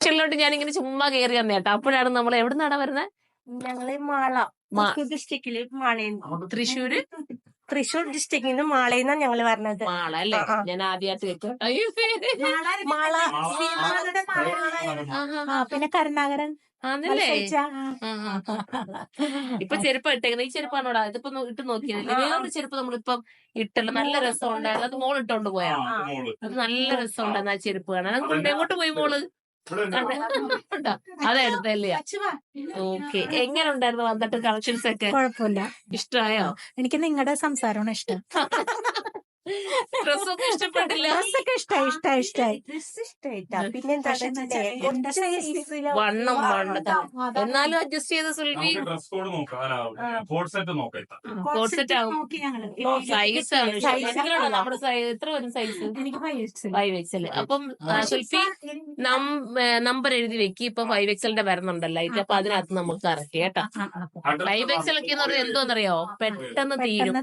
കിച്ചണിലോട്ട് ഞാനിങ്ങനെ ചുമ്മാ കയറി വന്നേ കേട്ടോ. അപ്പോഴാണ് നമ്മൾ എവിടെ നിന്നാണ് വരുന്നത്? ഞങ്ങള് മാള ഡിസ്ട്രിക്റ്റില് മാളയെന്ന്. തൃശ്ശൂര് തൃശ്ശൂർ ഡിസ്ട്രിക്റ്റിൽ നിന്ന് മാളയെന്നാണ് ഞങ്ങള് പറഞ്ഞത്. മാള അല്ലേ? ഞാൻ ആദ്യമായിട്ട് കേട്ടോ. മാള പിന്നെ കരുണാകരൻ ആണല്ലേ? ഇപ്പൊ ചെരുപ്പ് ഇട്ടേക്കുന്നത് ഈ ചെരുപ്പാണോടാ? ഇതിപ്പോ ഇട്ട് നോക്കിയതല്ലേ? വേറൊരു ചെരുപ്പ് നമ്മളിപ്പം ഇട്ടല്ലോ, നല്ല രസം ഉണ്ടായിരുന്നു. അത് മോള് ഇട്ടോണ്ട് പോയാ. അത് നല്ല രസം ഉണ്ടായിരുന്നു ആ ചെരുപ്പ് കാണാൻ. അതുകൊണ്ട് എങ്ങോട്ട് പോയി മോള്? അതെടുത്തല്ലേ? ഓക്കെ. എങ്ങനെ ഉണ്ടായിരുന്നു വന്നിട്ട് കളക്ഷൻസ് ഒക്കെ? കുഴപ്പമില്ല, ഇഷ്ടമായോ? എനിക്ക് നിങ്ങളുടെ സംസാരമാണ് ഇഷ്ടം. ഡ്രസ്സൊക്കെ ഇഷ്ടപ്പെട്ടില്ല? ഡ്രസ്സൊക്കെ ഇഷ്ടായി. പിന്നെന്താ വണ്ണം എന്നാലും അഡ്ജസ്റ്റ് ചെയ്ത് സുൽഫി ഡ്രസ് കോഡ് നോക്കാം, കോഡ് സെറ്റ് നോക്കാം. കോഡ് സെറ്റ് ആവും. സൈസ് നമ്മുടെ സൈസ് എത്ര വരും? സൈസ് എനിക്ക് 5XL. അപ്പം സുൽഫി നമ്പർ എഴുതി വെക്കി. ഇപ്പൊ 5XL വരുന്നുണ്ടല്ലോ ഇത്. അപ്പൊ അതിനകത്ത് നമുക്ക് ഇറക്കി കേട്ടോ. 5XL ഒക്കെ എന്ന് പറഞ്ഞാൽ എന്തോന്നറിയോ? പെട്ടെന്ന് തീരും.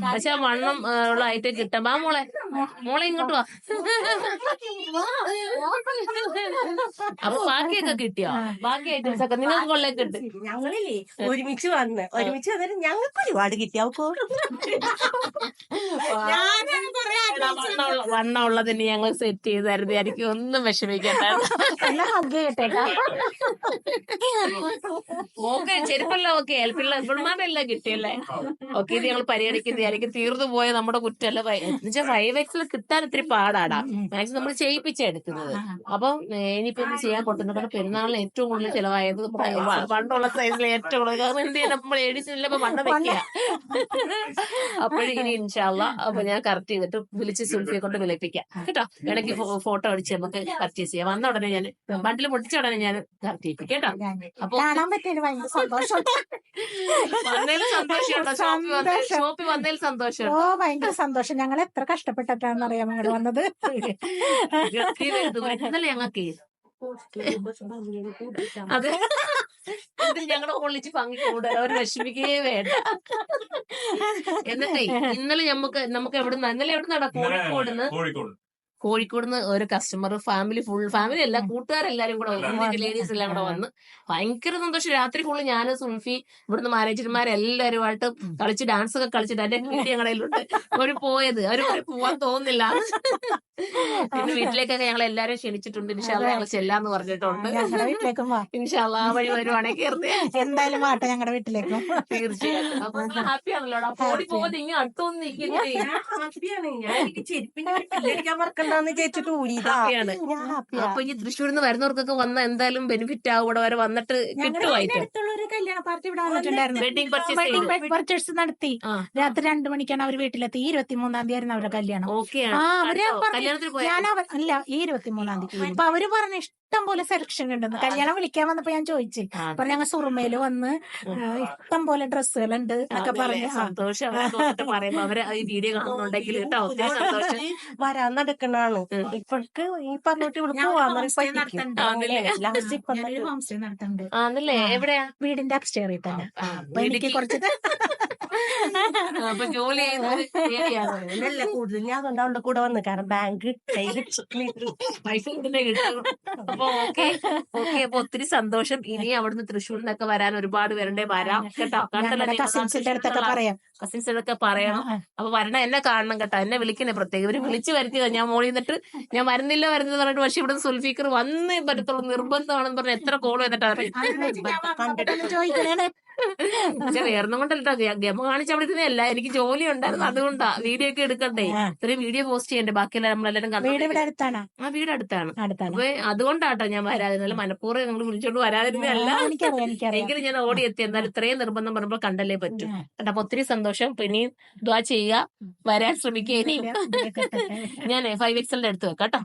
പക്ഷെ വണ്ണം ഉള്ള ഐറ്റം കിട്ടാം. വാ മോളെ ഇങ്ങോട്ട് വാ. അപ്പൊ ബാക്കിയൊക്കെ കിട്ടിയോ? ബാക്കി ഐറ്റംസ് ഒക്കെ നിങ്ങൾക്ക് കൊള്ളേ കിട്ടും. ഞങ്ങളില്ലേ ഒരുമിച്ച് വന്നിട്ട് ഞങ്ങൾക്ക് ഒരുപാട് കിട്ടി. വണ്ണം ഉള്ളതിന് ഞങ്ങൾ സെറ്റ് ചെയ്തായിരുന്നു. എനിക്ക് ഒന്നും വിഷമിക്കണ്ട. ഓക്കെ, ചെരുപ്പല്ലോ. ഓക്കെ, പിള്ളമാരെല്ലാം കിട്ടിയല്ലേ? ഓക്കെ, ഇത് ഞങ്ങൾ പരിഗണിക്കുന്നത്. എനിക്ക് തീർന്നു പോയ നമ്മുടെ കുറ്റല്ല. എന്നുവെച്ചാൽ 5XL കിട്ടാൻ ഇത്തിരി പാടാടാ. മാക്സിമം നമ്മൾ ചെയ്യിപ്പിച്ചെടുക്കുന്നത്. അപ്പം ഇനിയിപ്പോ ഒന്നും ചെയ്യാൻ പറ്റുന്നുണ്ട്. പെരുന്നാളിന് ഏറ്റവും കൂടുതൽ ചെലവായത് പണ്ടുള്ള സൈസിൽ ഏറ്റവും കൂടുതൽ. കാരണം എന്ത് ചെയ്യാൻ നമ്മൾ എഡിറ്റില്ല വണ്ണം വെക്കുക. അപ്പോഴിനി ഇൻഷാല്ല അപ്പൊ ഞാൻ കറക്റ്റ് ചെയ്തിട്ട് വിളിച്ച് സുൽഫിയെ കൊണ്ട് വിളിപ്പിക്കാം കേട്ടോ. ഇടയ്ക്ക് ഫോട്ടോ അടിച്ച് നമുക്ക് പർച്ചേസ് ചെയ്യാം. വന്ന ഉടനെ ഞാൻ ബണ്ടിൽ പൊട്ടിച്ച ഉടനെ ഞാൻ കറക്റ്റ് ചെയ്യിപ്പിക്കും കേട്ടോ. അപ്പൊ കാണാൻ പറ്റിയത് ഭയങ്കര സന്തോഷം. വന്നതിൽ സന്തോഷമുണ്ടോ? ഷോപ്പിൽ വന്നതിൽ സന്തോഷം. ഓ, ഭയങ്കര സന്തോഷം. ഞങ്ങൾ എത്ര കഷ്ടപ്പെട്ടിട്ടാണെന്ന് അറിയാം ഇവിടെ വന്നത്. ഇന്നലെ ഞങ്ങൾക്ക് അതെ ഞങ്ങളുടെ ഒളിച്ച് ഭംഗി കൂടുതൽ അവർ വിഷമിക്കുകയേ വേണ്ട. എന്നിട്ടേ ഇന്നലെ നമുക്ക് എവിടുന്ന കോഴിക്കോടുന്ന് ഒരു കസ്റ്റമർ ഫാമിലി അല്ല, കൂട്ടുകാരെല്ലാരും കൂടെ ലേഡീസ് എല്ലാം കൂടെ വന്ന് ഭയങ്കര സന്തോഷം. രാത്രി ഫുള്ള് ഞാൻ സുൽഫി ഇവിടുന്ന് മാനേജർമാരെല്ലാരുമായിട്ട് കളിച്ച് ഡാൻസ് ഒക്കെ കളിച്ചിട്ട് എന്റെ വീട്ടിൽ ഞങ്ങളിലുണ്ട് അവര് പോയത്. അവര് പോവാൻ തോന്നുന്നില്ല. പിന്നെ വീട്ടിലേക്കൊക്കെ ഞങ്ങൾ എല്ലാരും ക്ഷണിച്ചിട്ടുണ്ട്. ഇൻഷാല്ലാ ഞങ്ങൾ ചെല്ലാന്ന് പറഞ്ഞിട്ടുണ്ട്. വീട്ടിലേക്കും ഇൻഷാല്ലാ ആ വഴി വരുവാണെങ്കിൽ എന്തായാലും വാട്ടെ ഞങ്ങളുടെ വീട്ടിലേക്കും. തീർച്ചയായിട്ടും. അപ്പൊ ഹാപ്പി ആണല്ലോ. അപ്പൊ ഓടി പോകുന്നത് ഇങ്ങനെ അടുത്തൊന്നും നിൽക്കുന്നത് ഹാപ്പിയാണ്. അപ്പൊ ഇനി തൃശ്ശൂരിൽ നിന്ന് വരുന്നവർക്കൊക്കെ വന്ന എന്തായാലും ബെനിഫിറ്റ് ആവും. ഇവിടെ വരെ വന്നിട്ട് കിട്ടുമായിട്ട്. അടുത്തുള്ള ഒരു കല്യാണ പാർട്ടി ഇവിടെ വന്നിട്ടുണ്ടായിരുന്നു. വെഡിങ് പർച്ചേസ് നടത്തി രാത്രി 2 മണിക്കാണ് അവർ വീട്ടിലെത്തി. 23-ാം തീയതി ആയിരുന്നു അവരുടെ കല്യാണം. അല്ല, ഈ 23-ാം തീയതി. അപ്പൊ അവര് പറഞ്ഞു ഇഷ്ടം പോലെ സെലക്ഷൻ ഉണ്ടെന്ന്. കല്യാണം വിളിക്കാൻ വന്നപ്പോ ഞാൻ ചോദിച്ചു. അപ്പൊ ഞങ്ങൾ സുറുമയില് വന്ന് ഇഷ്ടം പോലെ ഡ്രസ്സുകളുണ്ട് എന്നൊക്കെ പറഞ്ഞു. സന്തോഷം പറയുമ്പോ അവര് ഈ വീഡിയോ കാണുന്നുണ്ടെങ്കിൽ കേട്ടോ സന്തോഷം. വരാൻ നടക്കണാണ് ഇപ്പോഴേക്ക് ഈ പറഞ്ഞിട്ട് ഇവിടെ ആണല്ലേ? എവിടെയാ? വീടിന്റെ അപ്സ്റ്റേറിൽ തന്നെ. അപ്പൊ എനിക്ക് കുറച്ച് അപ്പൊ ജോലി ചെയ്യുന്നതല്ല കൂടുതൽ. ഞാൻ അതുകൊണ്ട് അവളുടെ കൂടെ വന്ന്. കാരണം ബാങ്ക് പൈസ കിട്ടും. അപ്പൊ ഓക്കെ. അപ്പൊ ഒത്തിരി സന്തോഷം. ഇനി അവിടുന്ന് തൃശ്ശൂരിൽ നിന്നൊക്കെ വരാൻ ഒരുപാട് പേരുടെ വരാം കേട്ടോ. കസിൻസിന്റെ അടുത്തൊക്കെ പറയണം. അപ്പൊ വരണം, എന്നെ കാണണം കേട്ടോ. എന്നെ വിളിക്കണേ പ്രത്യേകം. ഇവര് വിളിച്ച് വരുത്തിയതാ. ഞാൻ മോളിൽ നിന്നിട്ട് ഞാൻ വരുന്നില്ല പറഞ്ഞിട്ട് പക്ഷെ ഇവിടെ സുൽഫിക്കർ വന്നേ പറ്റത്തുള്ളൂ, നിർബന്ധമാണെന്ന് പറഞ്ഞ എത്ര കോൾ ചെയ്തിട്ടാ ചോദിക്കണേ. പക്ഷെ വേറൊന്നും കൊണ്ടല്ലോ ഗമ കാണിച്ച അവിടെ ഇരുന്നല്ല. എനിക്ക് ജോലി ഉണ്ടായിരുന്നു, അതുകൊണ്ടാ. വീഡിയോ ഒക്കെ എടുക്കണ്ടേ, ഇത്രയും വീഡിയോ പോസ്റ്റ് ചെയ്യണ്ടേ. ബാക്കിയെല്ലാം നമ്മളെല്ലാരും കണ്ടു. വീട് അടുത്താണ്. അപ്പൊ അതുകൊണ്ടാട്ടോ ഞാൻ വരാതിരുന്നല്ല. മനഃപൂർവ്വം ഞങ്ങൾ വിളിച്ചോണ്ട് വരാതിരുന്നല്ല. എങ്കിലും ഞാൻ ഓടിയെത്തി. എന്തായാലും ഇത്രയും നിർബന്ധം പറയുമ്പോൾ കണ്ടല്ലേ പറ്റും കേട്ടോ. അപ്പൊ ഒത്തിരി സന്തോഷം. പിന്നെയും ദ്വാ ചെയ്യുക, വരാൻ ശ്രമിക്കുക. ഇനിയും ഞാൻ 5XL എടുത്ത് വെക്കാം കേട്ടോ.